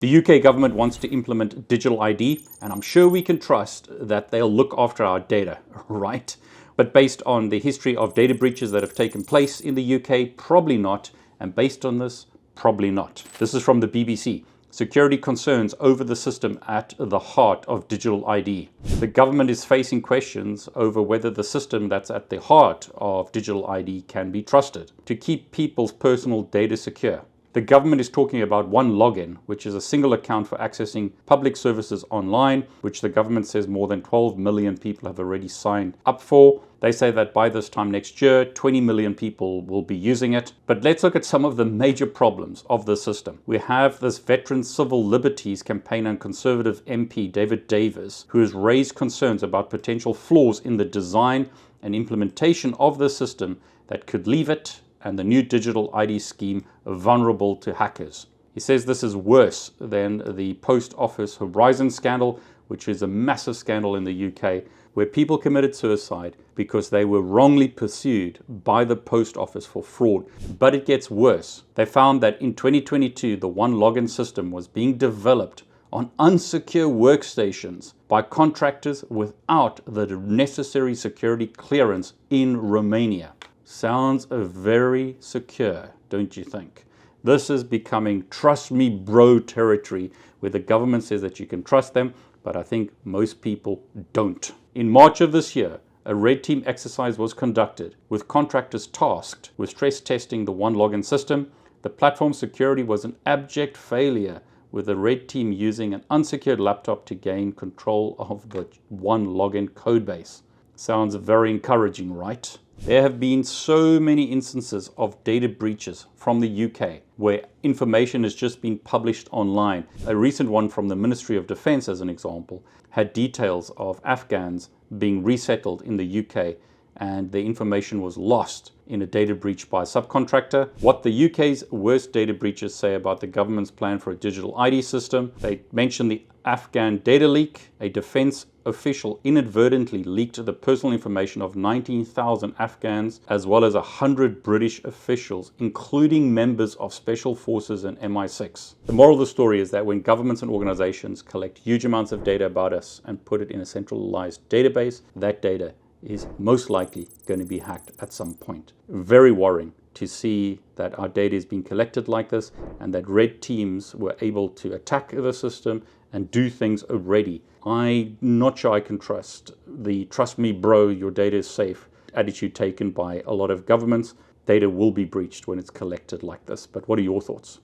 The UK government wants to implement digital ID, and I'm sure we can trust that they'll look after our data, right? But based on the history of data breaches that have taken place in the UK, probably not. And based on this, probably not. This is from the BBC. Security concerns over the system at the heart of digital ID. The government is facing questions over whether the system that's at the heart of digital ID can be trusted to keep people's personal data secure. The government is talking about one login, which is a single account for accessing public services online, which the government says more than 12 million people have already signed up for. They say that by this time next year, 20 million people will be using it. But let's look at some of the major problems of the system. We have this veteran civil liberties campaigner and Conservative MP, David Davis, who has raised concerns about potential flaws in the design and implementation of the system that could leave it and the new digital ID scheme vulnerable to hackers. He says this is worse than the Post Office Horizon scandal, which is a massive scandal in the UK, where people committed suicide because they were wrongly pursued by the Post Office for fraud. But it gets worse. They found that in 2022, the one login system was being developed on unsecure workstations by contractors without the necessary security clearance in Romania. Sounds very secure, don't you think? This is becoming trust me bro territory, where the government says that you can trust them, but I think most people don't. In March of this year, a red team exercise was conducted with contractors tasked with stress testing the one login system. The platform security was an abject failure, with the red team using an unsecured laptop to gain control of the one login codebase. Sounds very encouraging, right? There have been so many instances of data breaches from the UK where information has just been published online. A recent one from the Ministry of Defence, as an example, had details of Afghans being resettled in the UK, and the information was lost in a data breach by a subcontractor. What the UK's worst data breaches say about the government's plan for a digital ID system: they mention the Afghan data leak. A defense official inadvertently leaked the personal information of 19,000 Afghans, as well as 100 British officials, including members of special forces and MI6. The moral of the story is that when governments and organizations collect huge amounts of data about us and put it in a centralized database, that data is most likely going to be hacked at some point. Very worrying to see that our data is being collected like this, and that red teams were able to attack the system and do things already. I'm not sure I can trust the trust me bro, your data is safe attitude taken by a lot of governments. Data will be breached when it's collected like this. But what are your thoughts?